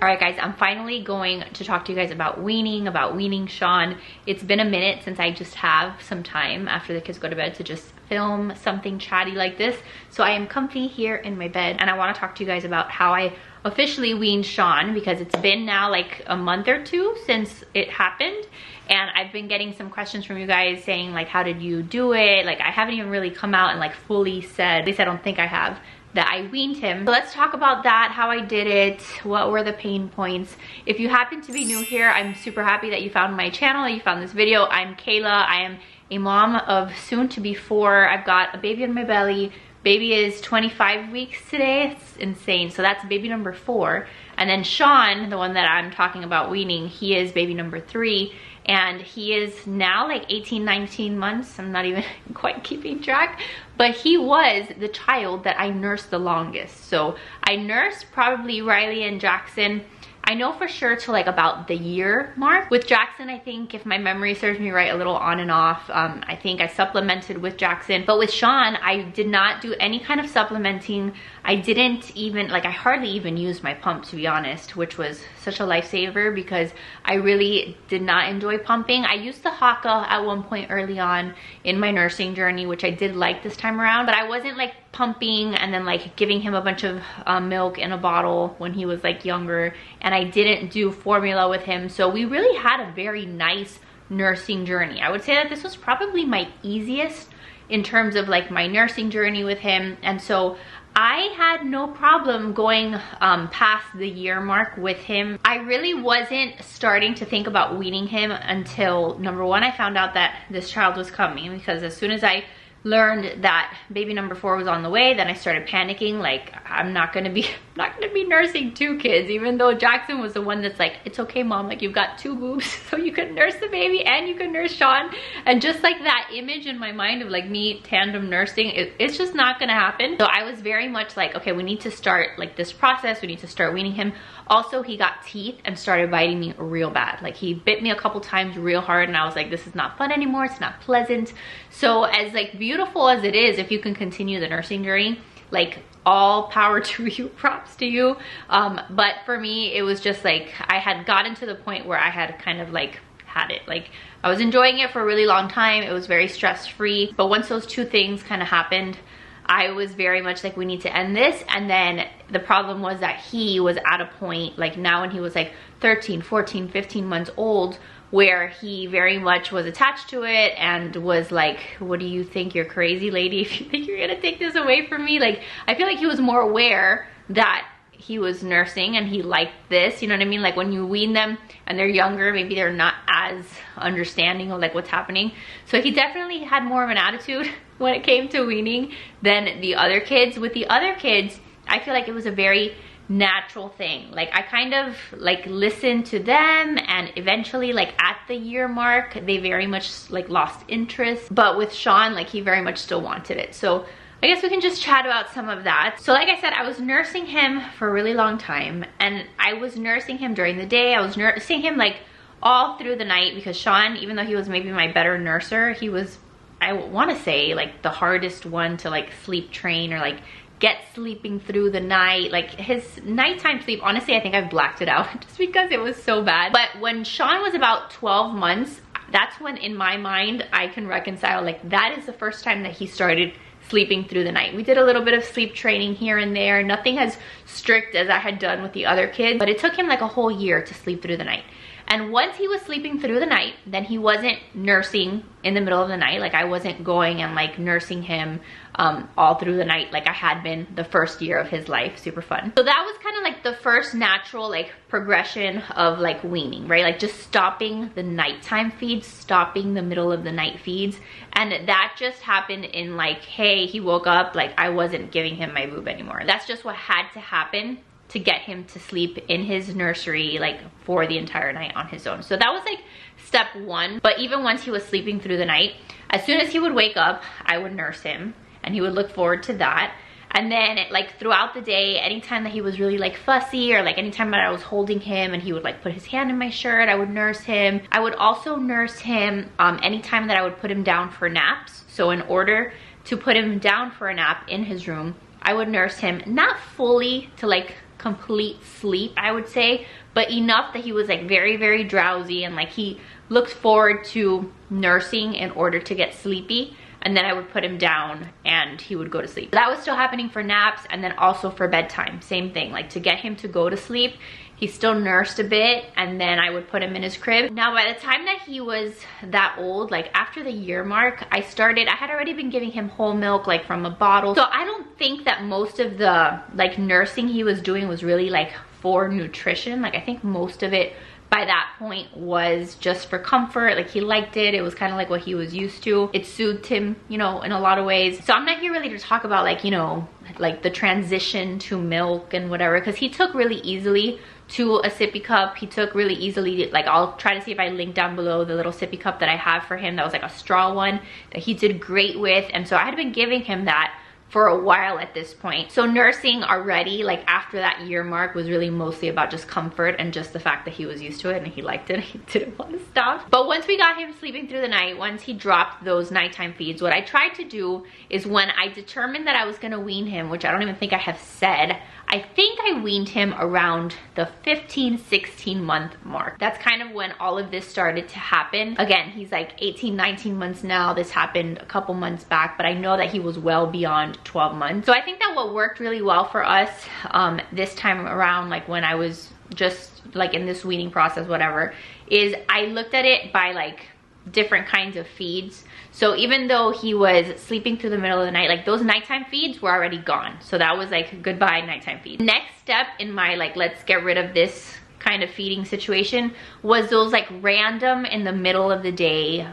Alright guys, I'm finally going to talk to you guys about weaning Sean. It's been a minute since I just have some time after the kids go to bed to just film something chatty like this. So I am comfy here in my bed and I want to talk to you guys about how I officially weaned Sean, because it's been now like a month or two since it happened. And I've been getting some questions from you guys saying like, how did you do it? Like I haven't even really come out and like fully said, at least I don't think I have, that I weaned him. So let's talk about that, how I did it, what were the pain points. If you happen to be new here, I'm super happy that you found my channel, that you found this video. I'm Kayla. I am a mom of soon to be 4. I've got a baby in my belly. Baby is 25 weeks today. It's insane. So that's baby number 4. And then Sean, the one that I'm talking about weaning, he is baby number 3. And he is now like 18, 19 months. I'm not even quite keeping track, but he was the child that I nursed the longest. So I nursed probably Riley and Jackson, I know for sure, to like about the year mark. With Jackson, I think, if my memory serves me right, a little on and off. I think I supplemented with Jackson, but with Sean, I did not do any kind of supplementing. I didn't even, like I hardly even used my pump, to be honest, which was such a lifesaver because I really did not enjoy pumping. I used the Haka at one point early on in my nursing journey, which I did like this time around, but I wasn't like pumping and then like giving him a bunch of milk in a bottle when he was like younger, and I didn't do formula with him. So we really had a very nice nursing journey. I would say that this was probably my easiest in terms of like my nursing journey with him, and so I had no problem going past the year mark with him. I really wasn't starting to think about weaning him until, number 1, I found out that this child was coming, because as soon as I learned that baby number 4 was on the way, then I started panicking. Like, I'm not gonna be nursing 2 kids, even though Jackson was the one that's like, it's okay mom, like you've got 2 boobs, so you can nurse the baby and you can nurse Sean. And just like that image in my mind of like me tandem nursing, it's just not gonna happen. So I was very much like, okay, we need to start like this process, we need to start weaning him. Also, he got teeth and started biting me real bad. Like he bit me a couple times real hard, and I was like, this is not fun anymore, it's not pleasant. So as like beautiful as it is, if you can continue the nursing journey, like all power to you, props to you. But for me, it was just like, I had gotten to the point where I had kind of like had it. Like I was enjoying it for a really long time. It was very stress-free. But once those 2 things kind of happened, I was very much like, we need to end this. And then the problem was that he was at a point, like now when he was like 13, 14, 15 months old, where he very much was attached to it and was like, what do you think, you're crazy lady, if you think you're gonna take this away from me? Like, I feel like he was more aware that he was nursing and he liked this, you know what I mean? Like when you wean them and they're younger, maybe they're not as understanding of like what's happening. So he definitely had more of an attitude when it came to weaning than the other kids. With the other kids, I feel like it was a very natural thing. Like I kind of like listened to them, and eventually like at the year mark, they very much like lost interest. But with Sean, like he very much still wanted it. So I guess we can just chat about some of that. So like I said, I was nursing him for a really long time, and I was nursing him during the day. I was nursing him like all through the night, because Sean, even though he was maybe my better nurser, he was, I want to say, like the hardest one to like sleep train or like get sleeping through the night. Like his nighttime sleep, honestly, I think I've blacked it out just because it was so bad. But when Sean was about 12 months, that's when in my mind I can reconcile, like that is the first time that he started sleeping through the night. We did a little bit of sleep training here and there, nothing as strict as I had done with the other kids, but it took him like a whole year to sleep through the night. And once he was sleeping through the night, then he wasn't nursing in the middle of the night. Like I wasn't going and like nursing him all through the night like I had been the first year of his life. Super fun. So that was kind of like the first natural like progression of like weaning, right? Like just stopping the nighttime feeds, stopping the middle of the night feeds. And that just happened in like, hey, he woke up, like I wasn't giving him my boob anymore. That's just what had to happen to get him to sleep in his nursery like for the entire night on his own. So that was like step 1. But even once he was sleeping through the night, as soon as he would wake up, I would nurse him, and he would look forward to that. And then like throughout the day, anytime that he was really like fussy, or like anytime that I was holding him and he would like put his hand in my shirt, I would nurse him. I would also nurse him anytime that I would put him down for naps. So in order to put him down for a nap in his room, I would nurse him, not fully to like complete sleep, I would say, but enough that he was like very, very drowsy, and like he looked forward to nursing in order to get sleepy. And then I would put him down and he would go to sleep. That was still happening for naps, and then also for bedtime, same thing. Like to get him to go to sleep, he still nursed a bit, and then I would put him in his crib. Now by the time that he was that old, like after the year mark, I had already been giving him whole milk, like from a bottle. So I don't think that most of the like nursing he was doing was really like for nutrition. Like I think most of it by that point was just for comfort. Like he liked it. It was kind of like what he was used to. It soothed him, you know, in a lot of ways. So I'm not here really to talk about like, you know, like the transition to milk and whatever, because he took really easily to a sippy cup. He took really easily, like I'll try to see if I link down below the little sippy cup that I have for him that was like a straw one that he did great with. And so I had been giving him that for a while at this point. So nursing already, like after that year mark, was really mostly about just comfort and just the fact that he was used to it and he liked it. He didn't want to stop. But once we got him sleeping through the night, once he dropped those nighttime feeds, what I tried to do is when I determined that I was gonna wean him, which I don't even think I have said, I think I weaned him around the 15, 16 month mark. That's kind of when all of this started to happen. Again, he's like 18, 19 months now. This happened a couple months back, but I know that he was well beyond 12 months. So I think that what worked really well for us this time around, like when I was just like in this weaning process, whatever, is I looked at it by like different kinds of feeds. So even though he was sleeping through the middle of the night, like those nighttime feeds were already gone. So that was like goodbye nighttime feed. Next step in my like, let's get rid of this kind of feeding situation was those like random in the middle of the day,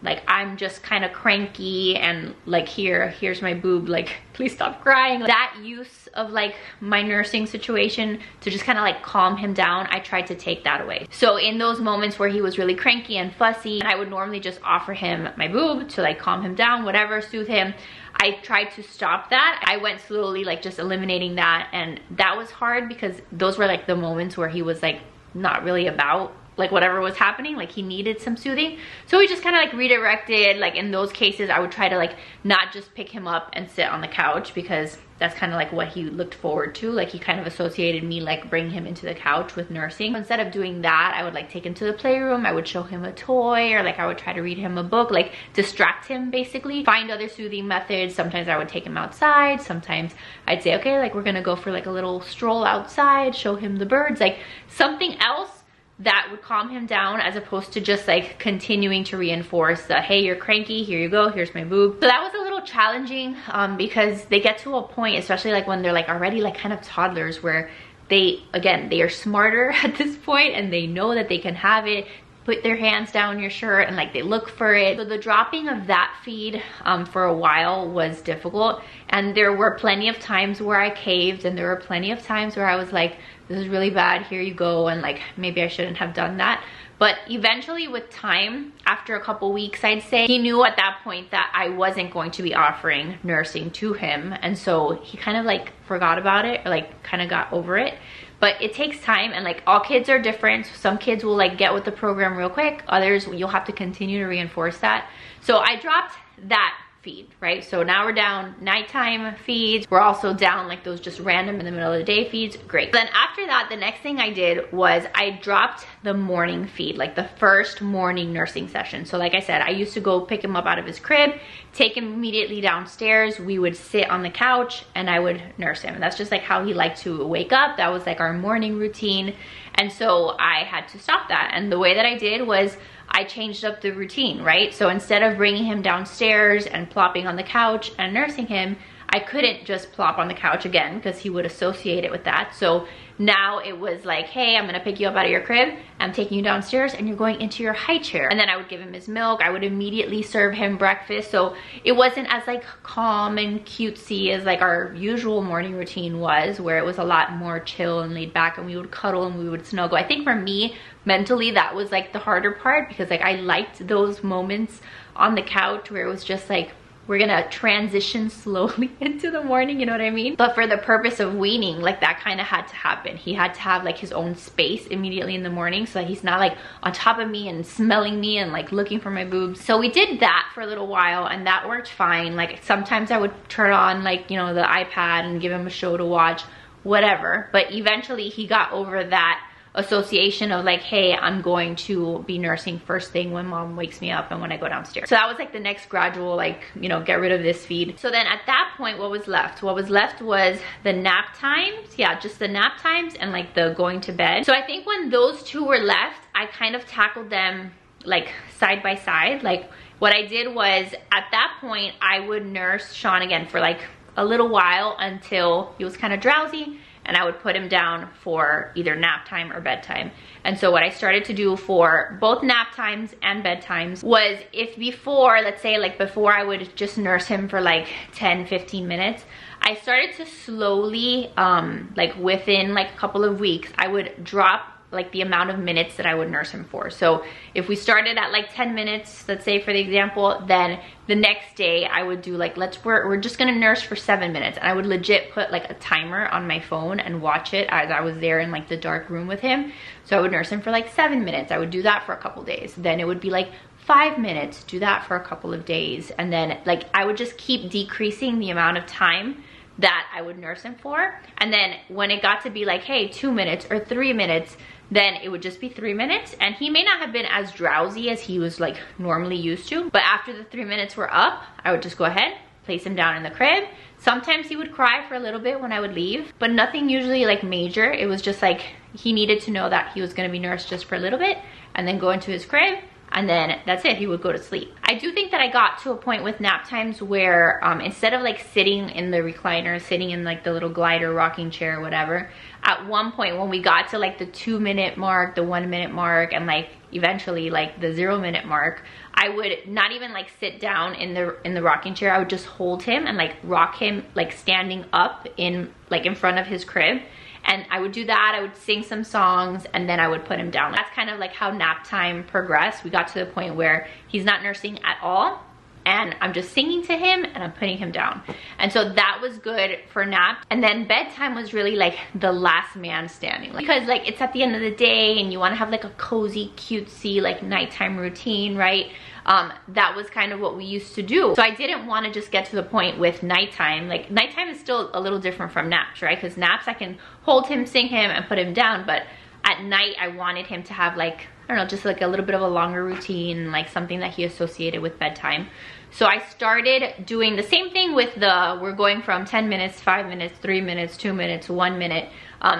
like I'm just kind of cranky and like here's my boob, like please stop crying. That use of like my nursing situation to just kind of like calm him down, I tried to take that away. So in those moments where he was really cranky and fussy, I would normally just offer him my boob to like calm him down, whatever, soothe him. I tried to stop that. I went slowly, like just eliminating that, and that was hard because those were like the moments where he was like not really about like whatever was happening, like he needed some soothing. So we just kind of like redirected. Like in those cases I would try to like not just pick him up and sit on the couch, because that's kind of like what he looked forward to. Like he kind of associated me like bringing him into the couch with nursing. Instead of doing that, I would like take him to the playroom. I would show him a toy, or like I would try to read him a book, like distract him basically, find other soothing methods. Sometimes I would take him outside. Sometimes I'd say, okay, like we're gonna go for like a little stroll outside, show him the birds, like something else that would calm him down, as opposed to just like continuing to reinforce the, hey, you're cranky, here you go, here's my boob. So that was a little challenging because they get to a point, especially like when they're like already like kind of toddlers, where they are smarter at this point and they know that they can have it, put their hands down your shirt, and like they look for it. So the dropping of that feed for a while was difficult, and there were plenty of times where I caved, and there were plenty of times where I was like, this is really bad, here you go, and like maybe I shouldn't have done that. But eventually with time, after a couple weeks, I'd say, he knew at that point that I wasn't going to be offering nursing to him, and so he kind of like forgot about it, or like kind of got over it. But it takes time, and like all kids are different. Some kids will like get with the program real quick, others you'll have to continue to reinforce that. So I dropped that feed, right? So now we're down nighttime feeds. We're also down like those just random in the middle of the day feeds. Great. Then after that, the next thing I did was I dropped the morning feed, like the first morning nursing session. So like I said, I used to go pick him up out of his crib, take him immediately downstairs. We would sit on the couch and I would nurse him. And that's just like how he liked to wake up. That was like our morning routine. And so I had to stop that. And the way that I did was I changed up the routine, right? So instead of bringing him downstairs and plopping on the couch and nursing him, I couldn't just plop on the couch again because he would associate it with that. So now it was like, hey, I'm gonna pick you up out of your crib, I'm taking you downstairs, and you're going into your high chair. And then I would give him his milk. I would immediately serve him breakfast. So it wasn't as like calm and cutesy as like our usual morning routine was, where it was a lot more chill and laid back, and we would cuddle and we would snuggle. I think for me, mentally, that was like the harder part, because like I liked those moments on the couch where it was just like, we're gonna transition slowly into the morning, you know what I mean? But for the purpose of weaning, like that kind of had to happen. He had to have like his own space immediately in the morning, so that he's not like on top of me and smelling me and like looking for my boobs. So we did that for a little while, and that worked fine. Like sometimes I would turn on like, you know, the iPad and give him a show to watch whatever. But eventually he got over that association of like, hey, I'm going to be nursing first thing when mom wakes me up and when I go downstairs. So that was like the next gradual, like, you know, get rid of this feed. So then at that point, what was left? What was left was the nap times. Yeah, just the nap times and like the going to bed. So I think when those two were left, I kind of tackled them like side by side. Like what I did was at that point, I would nurse Sean again for like a little while until he was kind of drowsy, and I would put him down for either nap time or bedtime. And so what I started to do for both nap times and bedtimes was, if before, let's say like before I would just nurse him for like 10-15 minutes, I started to slowly, like within like a couple of weeks, I would drop like the amount of minutes that I would nurse him for. So if we started at like 10 minutes, let's say for the example, then the next day I would do like, we're just gonna nurse for 7 minutes. And I would legit put like a timer on my phone and watch it as I was there in like the dark room with him. So I would nurse him for like 7 minutes. I would do that for a couple days. Then it would be like 5 minutes, do that for a couple of days. And then like I would just keep decreasing the amount of time that I would nurse him for. And then when it got to be like, hey, 2 minutes or 3 minutes, then it would just be 3 minutes. And he may not have been as drowsy as he was like normally used to, but after the 3 minutes were up, I would just go ahead, place him down in the crib. Sometimes he would cry for a little bit when I would leave, but nothing usually like major. It was just like he needed to know that he was going to be nursed just for a little bit and then go into his crib, and then that's it, he would go to sleep. I do think that I got to a point with nap times where instead of like sitting in the recliner, sitting in like the little glider rocking chair or whatever, at one point when we got to like the 2 minute mark, the 1 minute mark, and like eventually like the 0 minute mark, I would not even like sit down in the rocking chair. I would just hold him and like rock him like standing up in like in front of his crib. And I would do that, I would sing some songs, and then I would put him down. That's kind of like how nap time progressed. We got to the point where he's not nursing at all, and I'm just singing to him and I'm putting him down. And so that was good for nap. And then bedtime was really like the last man standing. Because like it's at the end of the day and you wanna have like a cozy, cutesy, like nighttime routine, right? That was kind of what we used to do. So I didn't want to just get to the point with nighttime. Like nighttime is still a little different from naps, right? Because naps I can hold him, sing him, and put him down. But at night I wanted him to have like, I don't know, just like a little bit of a longer routine, like something that he associated with bedtime. So I started doing the same thing with we're going from 10 minutes, 5 minutes, 3 minutes, 2 minutes, 1 minute,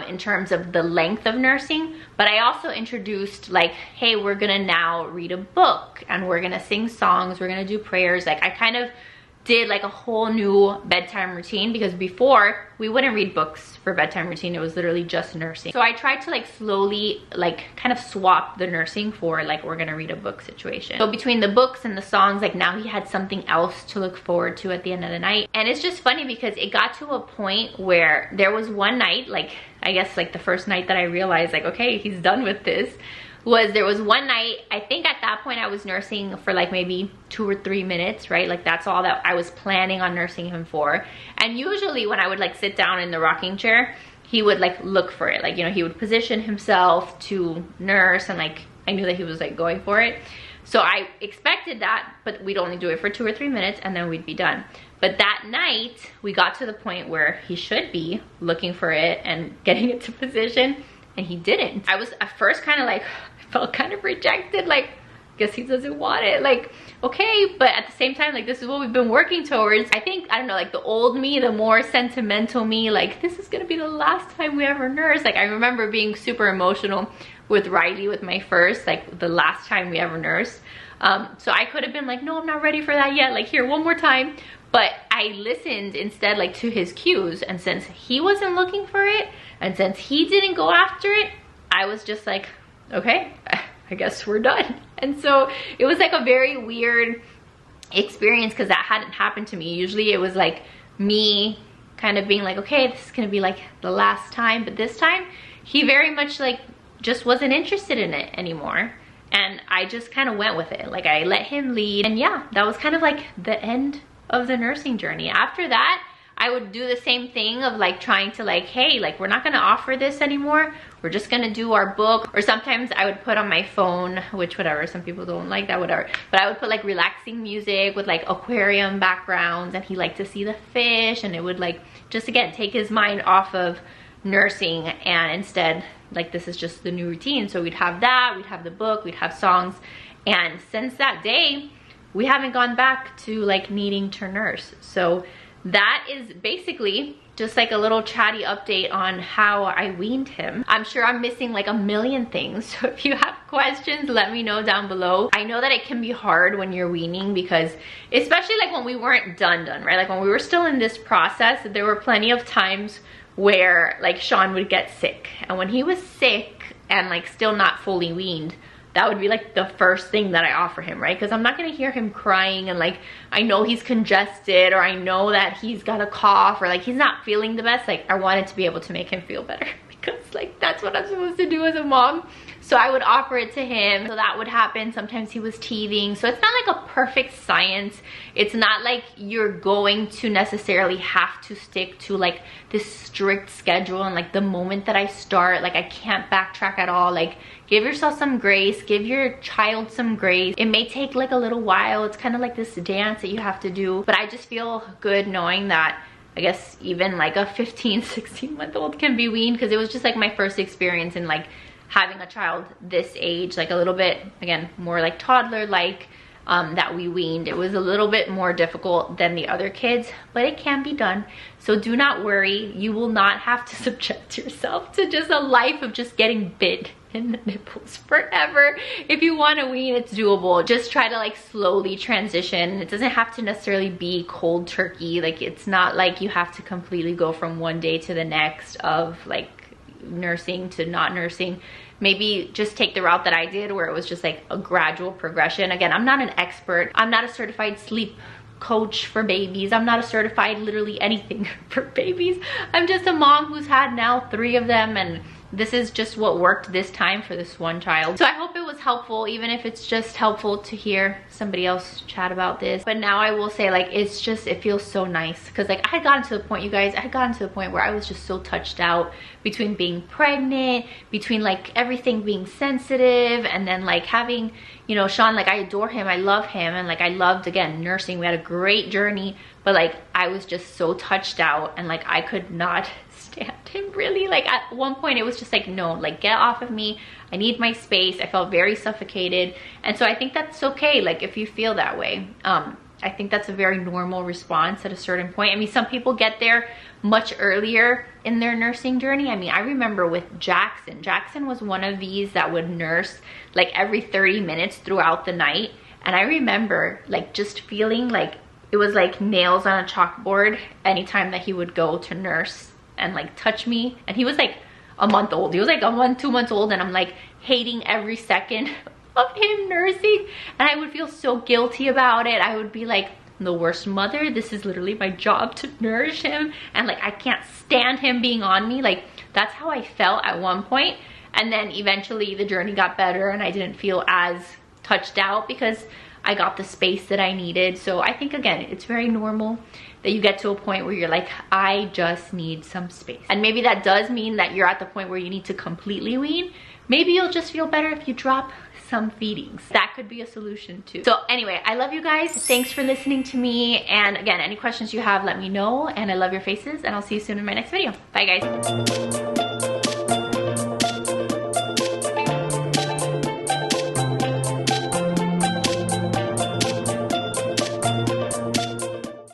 in terms of the length of nursing. But I also introduced like, hey, we're gonna now read a book and we're gonna sing songs, we're gonna do prayers. Like I kind of did like a whole new bedtime routine, because before we wouldn't read books for bedtime routine. It was literally just nursing. So I tried to like slowly like kind of swap the nursing for like we're gonna read a book situation. So between the books and the songs, like now he had something else to look forward to at the end of the night. And it's just funny because it got to a point where there was one night, like I guess like the first night that I realized like, okay, he's done with this, was there was one night, I think at that point I was nursing for like maybe 2 or 3 minutes, right? Like that's all that I was planning on nursing him for. And usually when I would like sit down in the rocking chair, he would like look for it. Like, you know, he would position himself to nurse, and like I knew that he was like going for it. So I expected that, but we'd only do it for 2 or 3 minutes and then we'd be done. But that night we got to the point where he should be looking for it and getting it to position, and he didn't. I was at first kind of like, felt kind of rejected, like guess he doesn't want it, like okay, but at the same time like this is what we've been working towards. I think, I don't know, like the old me, the more sentimental me, like this is gonna be the last time we ever nurse. Like I remember being super emotional with Riley, with my first, like the last time we ever nursed. So I could have been like, no, I'm not ready for that yet, like here, one more time. But I listened instead like to his cues, and since he wasn't looking for it and since he didn't go after it, I was just like, okay, I guess we're done. And so it was like a very weird experience, because that hadn't happened to me. Usually it was like me kind of being like, okay, this is gonna be like the last time, but this time he very much like just wasn't interested in it anymore, and I just kind of went with it. Like I let him lead, and yeah, that was kind of like the end of the nursing journey. After that I would do the same thing of like trying to like, hey, like we're not gonna offer this anymore, we're just gonna do our book. Or sometimes I would put on my phone, which whatever, some people don't like that, whatever, but I would put like relaxing music with like aquarium backgrounds, and he liked to see the fish, and it would like just again take his mind off of nursing, and instead, like, this is just the new routine. So we'd have that, we'd have the book, we'd have songs, and since that day, we haven't gone back to like needing to nurse. So that is basically just like a little chatty update on how I weaned him. I'm sure I'm missing like a million things, so if you have questions, let me know down below. I know that it can be hard when you're weaning, because especially like when we weren't done, right? Like when we were still in this process, there were plenty of times where like Sean would get sick, and when he was sick and like still not fully weaned, that would be like the first thing that I offer him, right? Because I'm not gonna hear him crying and like I know he's congested, or I know that he's got a cough, or like he's not feeling the best. Like I wanted to be able to make him feel better, because like that's what I'm supposed to do as a mom. So I would offer it to him. So that would happen. Sometimes he was teething. So it's not like a perfect science. It's not like you're going to necessarily have to stick to like this strict schedule, and like the moment that I start, like I can't backtrack at all. Like give yourself some grace, give your child some grace. It may take like a little while. It's kind of like this dance that you have to do. But I just feel good knowing that I guess even like a 15, 16-month-old can be weaned, because it was just like my first experience in like having a child this age, like a little bit, again, more like toddler-like, that we weaned. It was a little bit more difficult than the other kids, but it can be done. So do not worry. You will not have to subject yourself to just a life of just getting bit in the nipples forever. If you want to wean, it's doable. Just try to like slowly transition. It doesn't have to necessarily be cold turkey. Like it's not like you have to completely go from one day to the next of like nursing to not nursing. Maybe just take the route that I did, where it was just like a gradual progression. Again, I'm not an expert. I'm not a certified sleep coach for babies. I'm not a certified literally anything for babies. I'm just a mom who's had now 3 of them, and this is just what worked this time for this one child. So I hope it was helpful, even if it's just helpful to hear somebody else chat about this. But now I will say, like, it's just, it feels so nice, because like I had gotten to the point, you guys, I had gotten to the point where I was just so touched out between being pregnant, between like everything being sensitive, and then like having, you know, Sean, like I adore him, I love him, and like I loved, again, nursing. We had a great journey, but like I was just so touched out, and like I could not stand him really. Like at one point it was just like, no, like get off of me, I need my space. I felt very suffocated, and so I think that's okay, like if you feel that way. I think that's a very normal response at a certain point. I mean, some people get there much earlier in their nursing journey. I mean, I remember with Jackson was one of these that would nurse like every 30 minutes throughout the night, and I remember like just feeling like it was like nails on a chalkboard anytime that he would go to nurse and like touch me. And he was like a month old. He was like 2 months old, and I'm like hating every second of him nursing, and I would feel so guilty about it. I would be like the worst mother. This is literally my job to nourish him, and like I can't stand him being on me. Like that's how I felt at one point. And then eventually the journey got better, and I didn't feel as touched out because I got the space that I needed. So I think, again, it's very normal that you get to a point where you're like, I just need some space. And maybe that does mean that you're at the point where you need to completely wean. Maybe you'll just feel better if you drop some feedings. That could be a solution too. So anyway, I love you guys. Thanks for listening to me. And again, any questions you have, let me know. And I love your faces, and I'll see you soon in my next video. Bye guys.